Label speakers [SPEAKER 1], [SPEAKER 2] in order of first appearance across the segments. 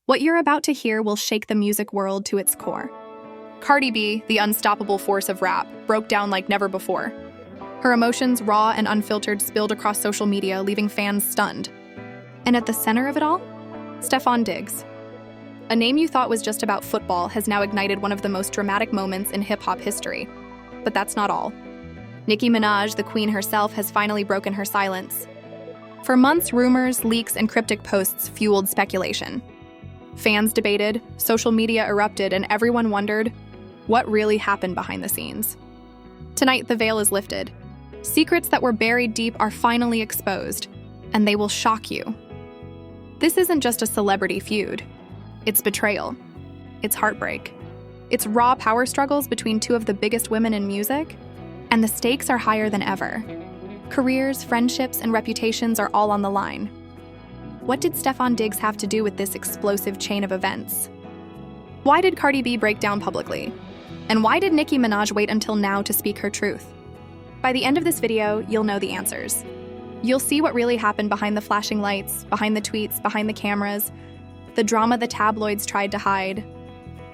[SPEAKER 1] What you're about to hear will shake the music world to its core. Cardi B, the unstoppable force of rap, broke down like never before. Her emotions, raw and unfiltered, spilled across social media, leaving fans stunned. And at the center of it all, Stefon Diggs. A name you thought was just about football has now ignited one of the most dramatic moments in hip-hop history. But that's not all. Nicki Minaj, the queen herself, has finally broken her silence. For months, rumors, leaks, and cryptic posts fueled speculation. Fans debated, social media erupted, and everyone wondered, what really happened behind the scenes? Tonight, the veil is lifted. Secrets that were buried deep are finally exposed, and they will shock you. This isn't just a celebrity feud. It's betrayal. It's heartbreak. It's raw power struggles between two of the biggest women in music, and the stakes are higher than ever. Careers, friendships, and reputations are all on the line. What did Stefon Diggs have to do with this explosive chain of events? Why did Cardi B break down publicly? And why did Nicki Minaj wait until now to speak her truth? By the end of this video, you'll know the answers. You'll see what really happened behind the flashing lights, behind the tweets, behind the cameras, the drama the tabloids tried to hide.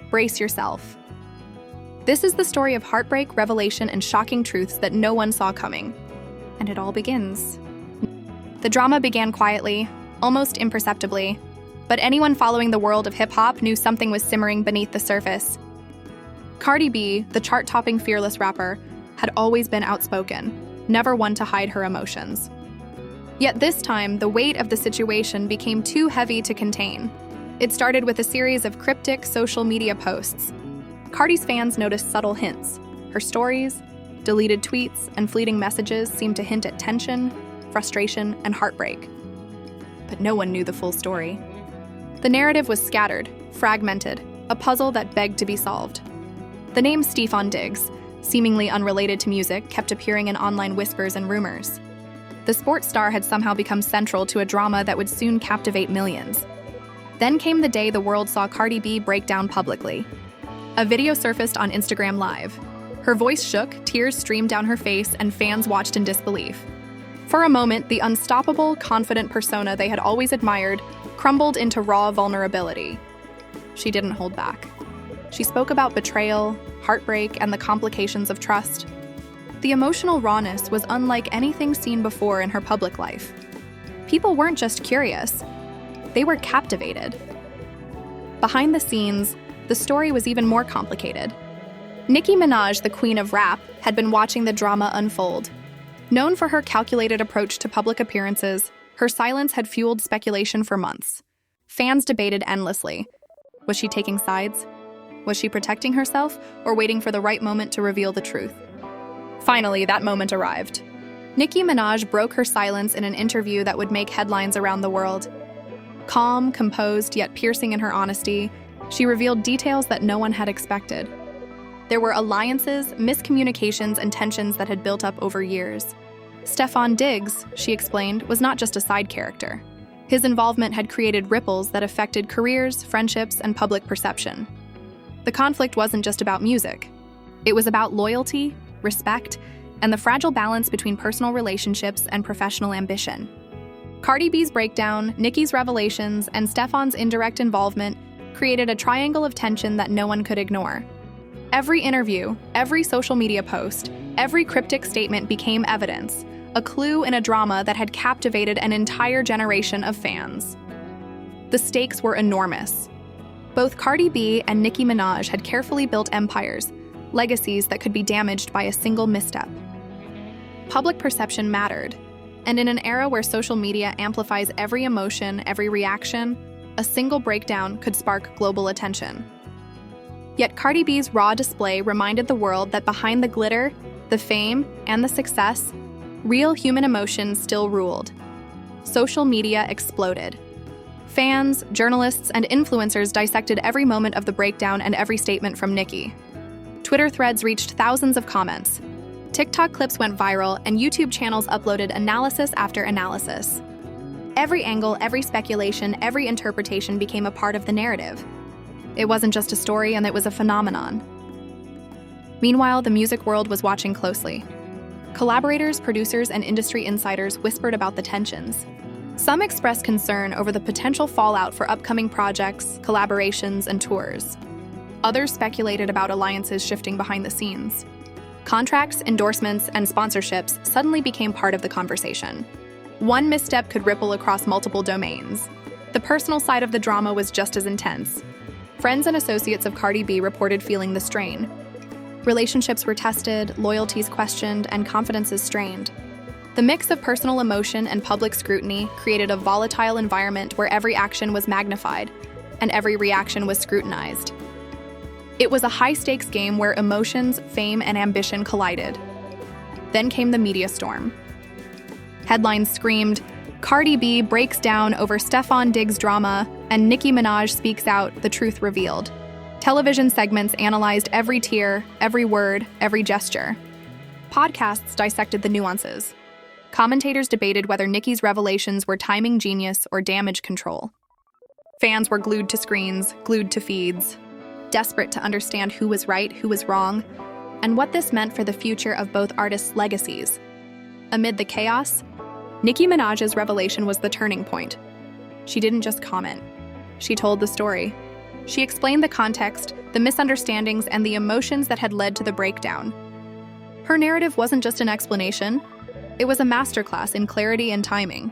[SPEAKER 1] Brace yourself. This is the story of heartbreak, revelation, and shocking truths that no one saw coming. And it all begins. The drama began quietly, almost imperceptibly, but anyone following the world of hip-hop knew something was simmering beneath the surface. Cardi B, the chart-topping fearless rapper, had always been outspoken, never one to hide her emotions. Yet this time, the weight of the situation became too heavy to contain. It started with a series of cryptic social media posts. Cardi's fans noticed subtle hints. Her stories, deleted tweets, and fleeting messages seemed to hint at tension, frustration, and heartbreak. But no one knew the full story. The narrative was scattered, fragmented, a puzzle that begged to be solved. The name Stefon Diggs, seemingly unrelated to music, kept appearing in online whispers and rumors. The sports star had somehow become central to a drama that would soon captivate millions. Then came the day the world saw Cardi B break down publicly. A video surfaced on Instagram Live. Her voice shook, tears streamed down her face, and fans watched in disbelief. For a moment, the unstoppable, confident persona they had always admired crumbled into raw vulnerability. She didn't hold back. She spoke about betrayal, heartbreak, and the complications of trust. The emotional rawness was unlike anything seen before in her public life. People weren't just curious, they were captivated. Behind the scenes, the story was even more complicated. Nicki Minaj, the queen of rap, had been watching the drama unfold. Known for her calculated approach to public appearances, her silence had fueled speculation for months. Fans debated endlessly. Was she taking sides? Was she protecting herself, or waiting for the right moment to reveal the truth? Finally, that moment arrived. Nicki Minaj broke her silence in an interview that would make headlines around the world. Calm, composed, yet piercing in her honesty, she revealed details that no one had expected. There were alliances, miscommunications, and tensions that had built up over years. Stefon Diggs, she explained, was not just a side character. His involvement had created ripples that affected careers, friendships, and public perception. The conflict wasn't just about music. It was about loyalty, respect, and the fragile balance between personal relationships and professional ambition. Cardi B's breakdown, Nicki's revelations, and Stefon's indirect involvement created a triangle of tension that no one could ignore. Every interview, every social media post, every cryptic statement became evidence, a clue in a drama that had captivated an entire generation of fans. The stakes were enormous. Both Cardi B and Nicki Minaj had carefully built empires, legacies that could be damaged by a single misstep. Public perception mattered, and in an era where social media amplifies every emotion, every reaction, a single breakdown could spark global attention. Yet Cardi B's raw display reminded the world that behind the glitter, the fame, and the success, real human emotion still ruled. Social media exploded. Fans, journalists, and influencers dissected every moment of the breakdown and every statement from Nicki. Twitter threads reached thousands of comments. TikTok clips went viral, and YouTube channels uploaded analysis after analysis. Every angle, every speculation, every interpretation became a part of the narrative. It wasn't just a story, and it was a phenomenon. Meanwhile, the music world was watching closely. Collaborators, producers, and industry insiders whispered about the tensions. Some expressed concern over the potential fallout for upcoming projects, collaborations, and tours. Others speculated about alliances shifting behind the scenes. Contracts, endorsements, and sponsorships suddenly became part of the conversation. One misstep could ripple across multiple domains. The personal side of the drama was just as intense. Friends and associates of Cardi B reported feeling the strain. Relationships were tested, loyalties questioned, and confidences strained. The mix of personal emotion and public scrutiny created a volatile environment where every action was magnified and every reaction was scrutinized. It was a high-stakes game where emotions, fame, and ambition collided. Then came the media storm. Headlines screamed, "Cardi B breaks down over Stefon Diggs drama," and "Nicki Minaj speaks out, the truth revealed." Television segments analyzed every tear, every word, every gesture. Podcasts dissected the nuances. Commentators debated whether Nicki's revelations were timing genius or damage control. Fans were glued to screens, glued to feeds, desperate to understand who was right, who was wrong, and what this meant for the future of both artists' legacies. Amid the chaos, Nicki Minaj's revelation was the turning point. She didn't just comment. She told the story. She explained the context, the misunderstandings, and the emotions that had led to the breakdown. Her narrative wasn't just an explanation. It was a masterclass in clarity and timing.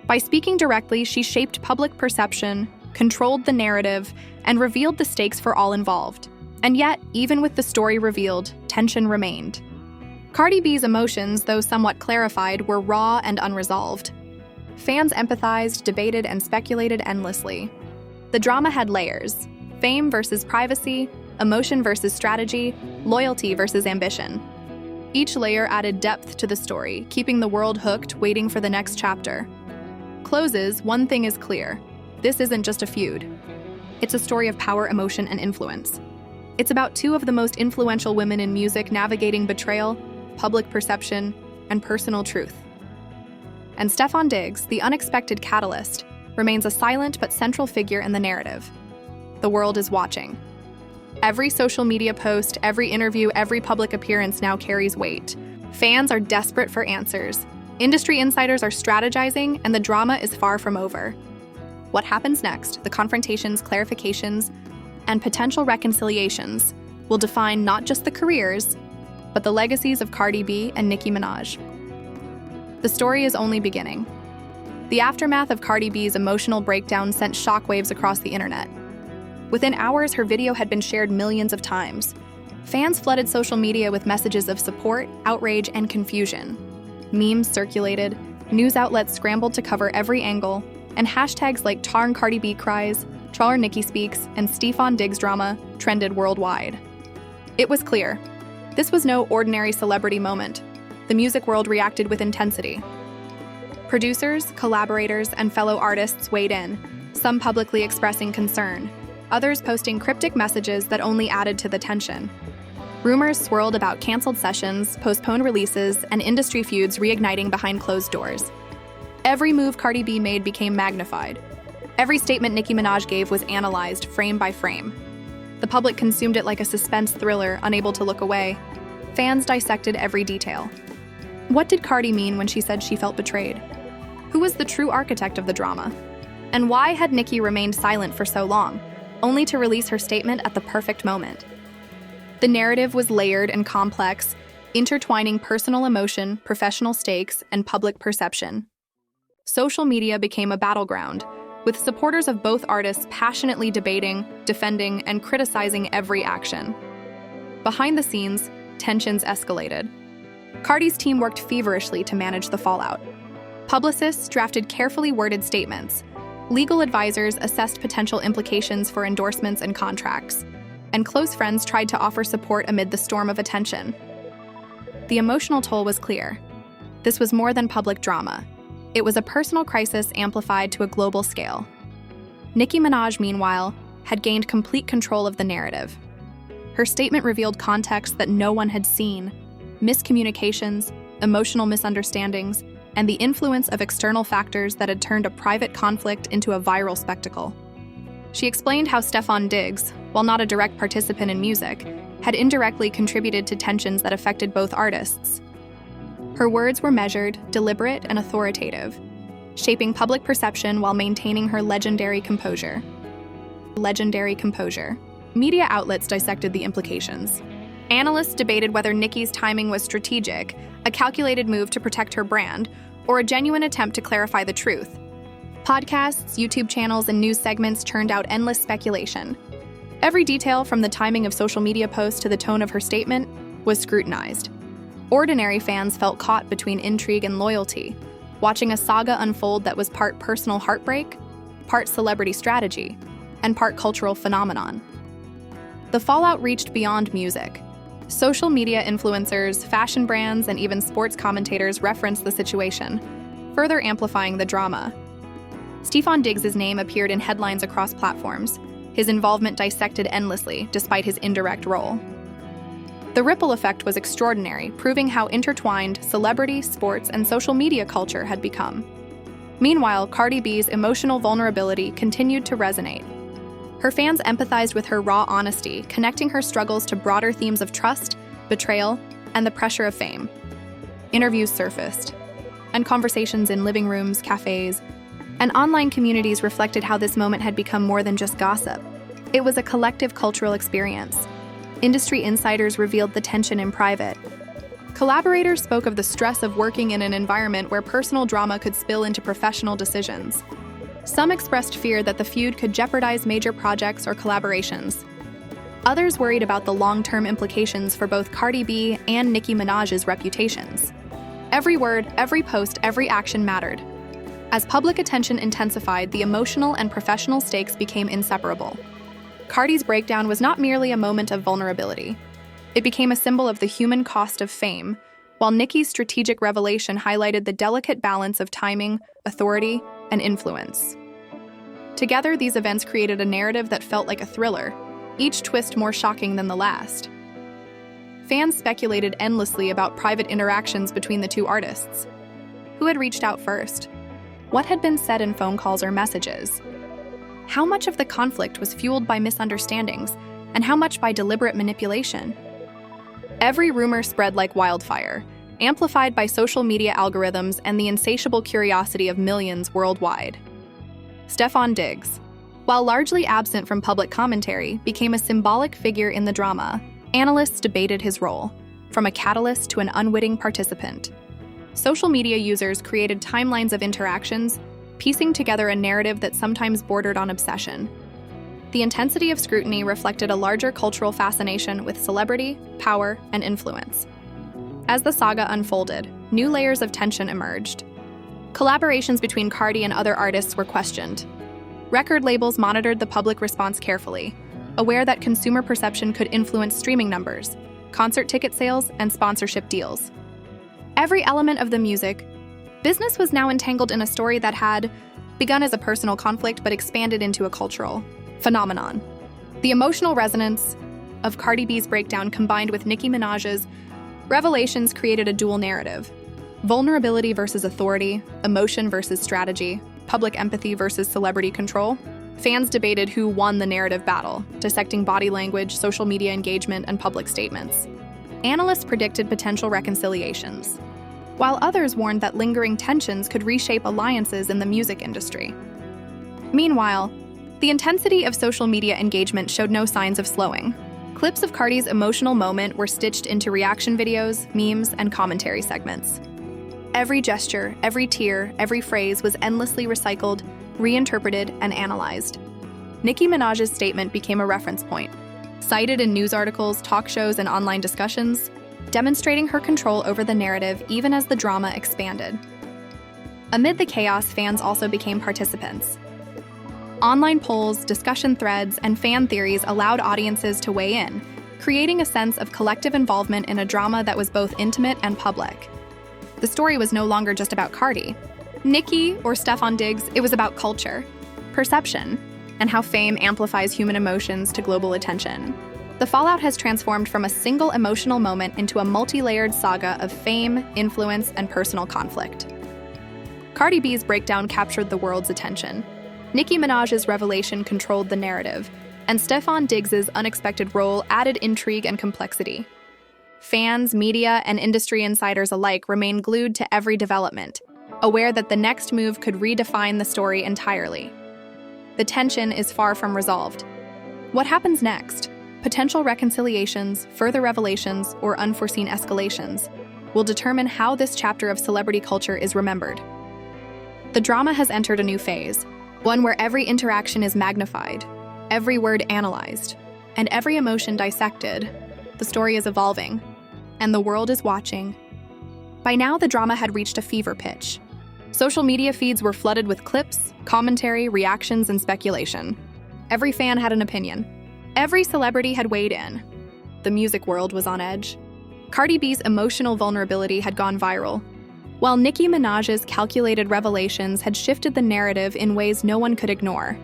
[SPEAKER 1] By speaking directly, she shaped public perception, controlled the narrative, and revealed the stakes for all involved. And yet, even with the story revealed, tension remained. Cardi B's emotions, though somewhat clarified, were raw and unresolved. Fans empathized, debated, and speculated endlessly. The drama had layers: fame versus privacy, emotion versus strategy, loyalty versus ambition. Each layer added depth to the story, keeping the world hooked, waiting for the next chapter. Closes, one thing is clear. This isn't just a feud. It's a story of power, emotion, and influence. It's about two of the most influential women in music navigating betrayal, public perception, and personal truth. And Stefon Diggs, the unexpected catalyst, remains a silent but central figure in the narrative. The world is watching. Every social media post, every interview, every public appearance now carries weight. Fans are desperate for answers. Industry insiders are strategizing, and the drama is far from over. What happens next, the confrontations, clarifications, and potential reconciliations will define not just the careers, but the legacies of Cardi B and Nicki Minaj. The story is only beginning. The aftermath of Cardi B's emotional breakdown sent shockwaves across the internet. Within hours, her video had been shared millions of times. Fans flooded social media with messages of support, outrage, and confusion. Memes circulated, news outlets scrambled to cover every angle, and hashtags like "Tarn Cardi B cries," "Trar Nicki speaks," and "Stefon Diggs drama" trended worldwide. It was clear. This was no ordinary celebrity moment. The music world reacted with intensity. Producers, collaborators, and fellow artists weighed in, some publicly expressing concern, others posting cryptic messages that only added to the tension. Rumors swirled about canceled sessions, postponed releases, and industry feuds reigniting behind closed doors. Every move Cardi B made became magnified. Every statement Nicki Minaj gave was analyzed frame by frame. The public consumed it like a suspense thriller, unable to look away. Fans dissected every detail. What did Cardi mean when she said she felt betrayed? Who was the true architect of the drama? And why had Nicki remained silent for so long, only to release her statement at the perfect moment? The narrative was layered and complex, intertwining personal emotion, professional stakes, and public perception. Social media became a battleground, with supporters of both artists passionately debating, defending, and criticizing every action. Behind the scenes, tensions escalated. Cardi's team worked feverishly to manage the fallout. Publicists drafted carefully worded statements. Legal advisors assessed potential implications for endorsements and contracts. And close friends tried to offer support amid the storm of attention. The emotional toll was clear. This was more than public drama. It was a personal crisis amplified to a global scale. Nicki Minaj, meanwhile, had gained complete control of the narrative. Her statement revealed context that no one had seen, miscommunications, emotional misunderstandings, and the influence of external factors that had turned a private conflict into a viral spectacle. She explained how Stefon Diggs, while not a direct participant in music, had indirectly contributed to tensions that affected both artists. Her words were measured, deliberate, and authoritative. shaping public perception while maintaining her legendary composure. Media outlets dissected the implications. Analysts debated whether Nicki's timing was strategic, a calculated move to protect her brand, or a genuine attempt to clarify the truth. Podcasts, YouTube channels, and news segments churned out endless speculation. Every detail, from the timing of social media posts to the tone of her statement, was scrutinized. Ordinary fans felt caught between intrigue and loyalty, watching a saga unfold that was part personal heartbreak, part celebrity strategy, and part cultural phenomenon. The fallout reached beyond music. Social media influencers, fashion brands, and even sports commentators referenced the situation, further amplifying the drama. Stefon Diggs' name appeared in headlines across platforms, his involvement dissected endlessly despite his indirect role. The ripple effect was extraordinary, proving how intertwined celebrity, sports, and social media culture had become. Meanwhile, Cardi B's emotional vulnerability continued to resonate. Her fans empathized with her raw honesty, connecting her struggles to broader themes of trust, betrayal, and the pressure of fame. Interviews surfaced, and conversations in living rooms, cafes, and online communities reflected how this moment had become more than just gossip. It was a collective cultural experience. Industry insiders revealed the tension in private. Collaborators spoke of the stress of working in an environment where personal drama could spill into professional decisions. Some expressed fear that the feud could jeopardize major projects or collaborations. Others worried about the long-term implications for both Cardi B and Nicki Minaj's reputations. Every word, every post, every action mattered. As public attention intensified, the emotional and professional stakes became inseparable. Cardi's breakdown was not merely a moment of vulnerability. It became a symbol of the human cost of fame, while Nicki's strategic revelation highlighted the delicate balance of timing, authority, and influence. Together, these events created a narrative that felt like a thriller, each twist more shocking than the last. Fans speculated endlessly about private interactions between the two artists. Who had reached out first? What had been said in phone calls or messages? How much of the conflict was fueled by misunderstandings, and how much by deliberate manipulation? Every rumor spread like wildfire, amplified by social media algorithms and the insatiable curiosity of millions worldwide. Stefon Diggs, while largely absent from public commentary, became a symbolic figure in the drama. Analysts debated his role, from a catalyst to an unwitting participant. Social media users created timelines of interactions, piecing together a narrative that sometimes bordered on obsession. The intensity of scrutiny reflected a larger cultural fascination with celebrity, power, and influence. As the saga unfolded, new layers of tension emerged. Collaborations between Cardi and other artists were questioned. Record labels monitored the public response carefully, aware that consumer perception could influence streaming numbers, concert ticket sales, and sponsorship deals. Every element of the music business was now entangled in a story that had begun as a personal conflict but expanded into a cultural phenomenon. The emotional resonance of Cardi B's breakdown combined with Nicki Minaj's revelations created a dual narrative: vulnerability versus authority, emotion versus strategy, public empathy versus celebrity control. Fans debated who won the narrative battle, dissecting body language, social media engagement, and public statements. Analysts predicted potential reconciliations, while others warned that lingering tensions could reshape alliances in the music industry. Meanwhile, the intensity of social media engagement showed no signs of slowing. Clips of Cardi's emotional moment were stitched into reaction videos, memes, and commentary segments. Every gesture, every tear, every phrase was endlessly recycled, reinterpreted, and analyzed. Nicki Minaj's statement became a reference point, cited in news articles, talk shows, and online discussions, demonstrating her control over the narrative even as the drama expanded. Amid the chaos, fans also became participants. Online polls, discussion threads, and fan theories allowed audiences to weigh in, creating a sense of collective involvement in a drama that was both intimate and public. The story was no longer just about Cardi, Nicki, or Stefon Diggs. It was about culture, perception, and how fame amplifies human emotions to global attention. The fallout has transformed from a single emotional moment into a multi-layered saga of fame, influence, and personal conflict. Cardi B's breakdown captured the world's attention. Nicki Minaj's revelation controlled the narrative, and Stefon Diggs' unexpected role added intrigue and complexity. Fans, media, and industry insiders alike remained glued to every development, aware that the next move could redefine the story entirely. The tension is far from resolved. What happens next? Potential reconciliations, further revelations, or unforeseen escalations will determine how this chapter of celebrity culture is remembered. The drama has entered a new phase, one where every interaction is magnified, every word analyzed, and every emotion dissected. The story is evolving, and the world is watching. By now, the drama had reached a fever pitch. Social media feeds were flooded with clips, commentary, reactions, and speculation. Every fan had an opinion. Every celebrity had weighed in. The music world was on edge. Cardi B's emotional vulnerability had gone viral, while Nicki Minaj's calculated revelations had shifted the narrative in ways no one could ignore.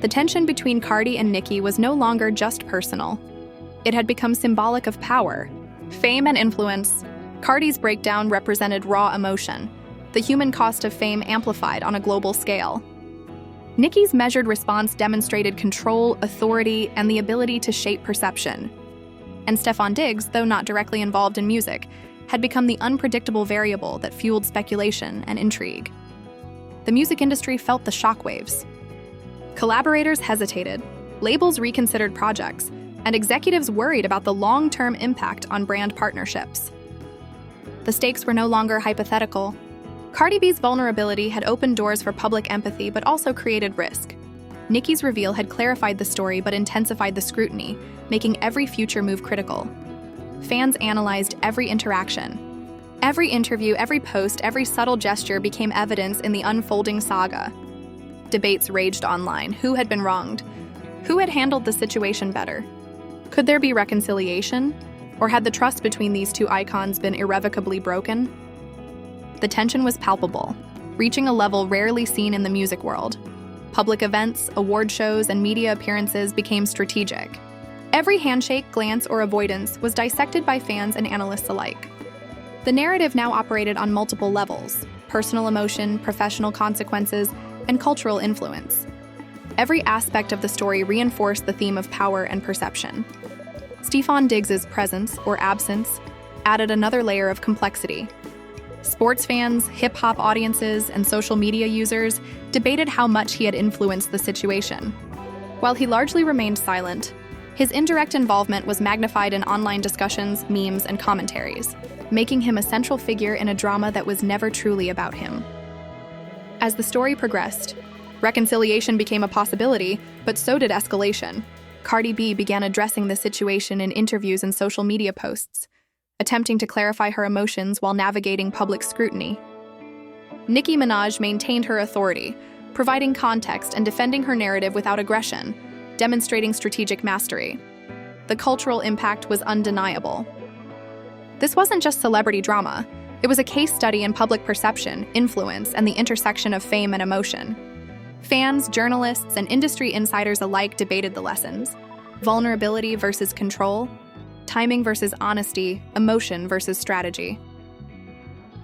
[SPEAKER 1] The tension between Cardi and Nicki was no longer just personal. It had become symbolic of power, fame, and influence. Cardi's breakdown represented raw emotion, the human cost of fame amplified on a global scale. Nicki's measured response demonstrated control, authority, and the ability to shape perception. And Stefon, though not directly involved in music, had become the unpredictable variable that fueled speculation and intrigue. The music industry felt the shockwaves. Collaborators hesitated, labels reconsidered projects, and executives worried about the long-term impact on brand partnerships. The stakes were no longer hypothetical. Cardi B's vulnerability had opened doors for public empathy but also created risk. Nicki's reveal had clarified the story but intensified the scrutiny, making every future move critical. Fans analyzed every interaction. Every interview, every post, every subtle gesture became evidence in the unfolding saga. Debates raged online. Who had been wronged? Who had handled the situation better? Could there be reconciliation? Or had the trust between these two icons been irrevocably broken? The tension was palpable, reaching a level rarely seen in the music world. Public events, award shows, and media appearances became strategic. Every handshake, glance, or avoidance was dissected by fans and analysts alike. The narrative now operated on multiple levels: personal emotion, professional consequences, and cultural influence. Every aspect of the story reinforced the theme of power and perception. Stefon Diggs' presence, or absence, added another layer of complexity. Sports fans, hip-hop audiences, and social media users debated how much he had influenced the situation. While he largely remained silent, his indirect involvement was magnified in online discussions, memes, and commentaries, making him a central figure in a drama that was never truly about him. As the story progressed, reconciliation became a possibility, but so did escalation. Cardi B began addressing the situation in interviews and social media posts, attempting to clarify her emotions while navigating public scrutiny. Nicki Minaj maintained her authority, providing context and defending her narrative without aggression, demonstrating strategic mastery. The cultural impact was undeniable. This wasn't just celebrity drama. It was a case study in public perception, influence, and the intersection of fame and emotion. Fans, journalists, and industry insiders alike debated the lessons: vulnerability versus control, timing versus honesty, emotion versus strategy.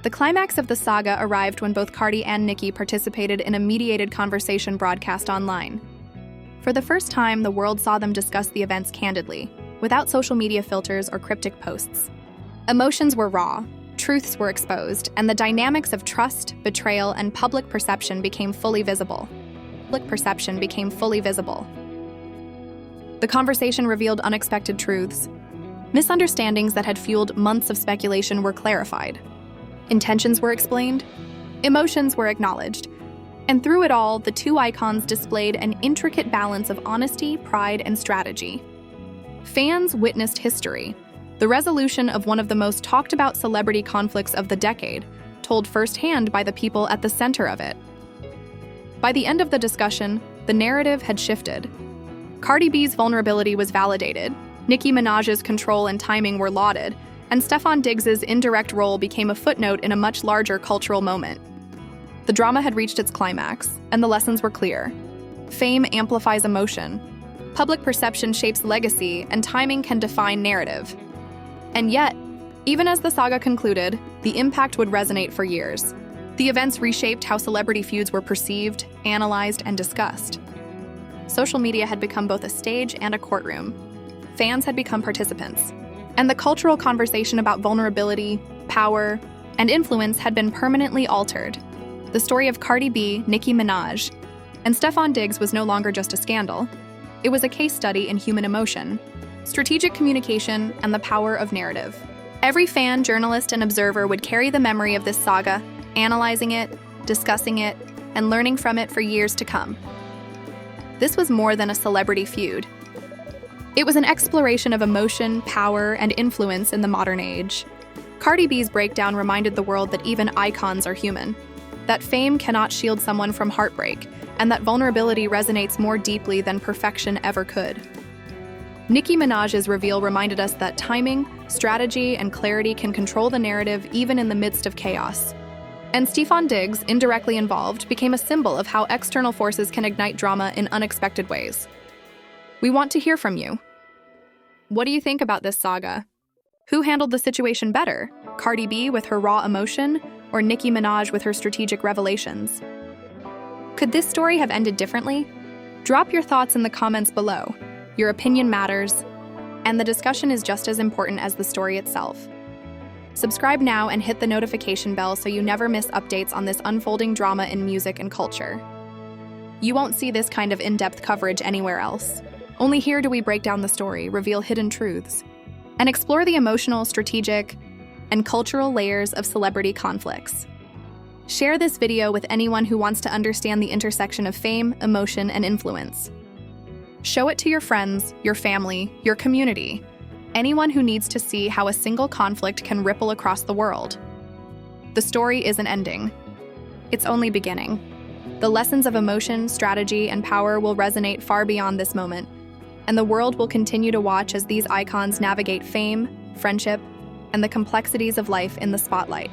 [SPEAKER 1] The climax of the saga arrived when both Cardi and Nicki participated in a mediated conversation broadcast online. For the first time, the world saw them discuss the events candidly, without social media filters or cryptic posts. Emotions were raw, truths were exposed, and the dynamics of trust, betrayal, and public perception became fully visible. The conversation revealed unexpected truths. Misunderstandings that had fueled months of speculation were clarified. Intentions were explained. Emotions were acknowledged. And through it all, the two icons displayed an intricate balance of honesty, pride, and strategy. Fans witnessed history, the resolution of one of the most talked about celebrity conflicts of the decade, told firsthand by the people at the center of it. By the end of the discussion, the narrative had shifted. Cardi B's vulnerability was validated, Nicki Minaj's control and timing were lauded, and Stefon Diggs' indirect role became a footnote in a much larger cultural moment. The drama had reached its climax, and the lessons were clear. Fame amplifies emotion. Public perception shapes legacy, and timing can define narrative. And yet, even as the saga concluded, the impact would resonate for years. The events reshaped how celebrity feuds were perceived, analyzed, and discussed. Social media had become both a stage and a courtroom. Fans had become participants. And the cultural conversation about vulnerability, power, and influence had been permanently altered. The story of Cardi B, Nicki Minaj, and Stefon Diggs was no longer just a scandal. It was a case study in human emotion, strategic communication, and the power of narrative. Every fan, journalist, and observer would carry the memory of this saga, analyzing it, discussing it, and learning from it for years to come. This was more than a celebrity feud. It was an exploration of emotion, power, and influence in the modern age. Cardi B's breakdown reminded the world that even icons are human, that fame cannot shield someone from heartbreak, and that vulnerability resonates more deeply than perfection ever could. Nicki Minaj's reveal reminded us that timing, strategy, and clarity can control the narrative even in the midst of chaos. And Stefon Diggs, indirectly involved, became a symbol of how external forces can ignite drama in unexpected ways. We want to hear from you. What do you think about this saga? Who handled the situation better? Cardi B with her raw emotion, or Nicki Minaj with her strategic revelations? Could this story have ended differently? Drop your thoughts in the comments below. Your opinion matters, and the discussion is just as important as the story itself. Subscribe now and hit the notification bell so you never miss updates on this unfolding drama in music and culture. You won't see this kind of in-depth coverage anywhere else. Only here do we break down the story, reveal hidden truths, and explore the emotional, strategic, and cultural layers of celebrity conflicts. Share this video with anyone who wants to understand the intersection of fame, emotion, and influence. Show it to your friends, your family, your community, anyone who needs to see how a single conflict can ripple across the world. The story isn't ending. It's only beginning. The lessons of emotion, strategy, and power will resonate far beyond this moment, and the world will continue to watch as these icons navigate fame, friendship, and the complexities of life in the spotlight.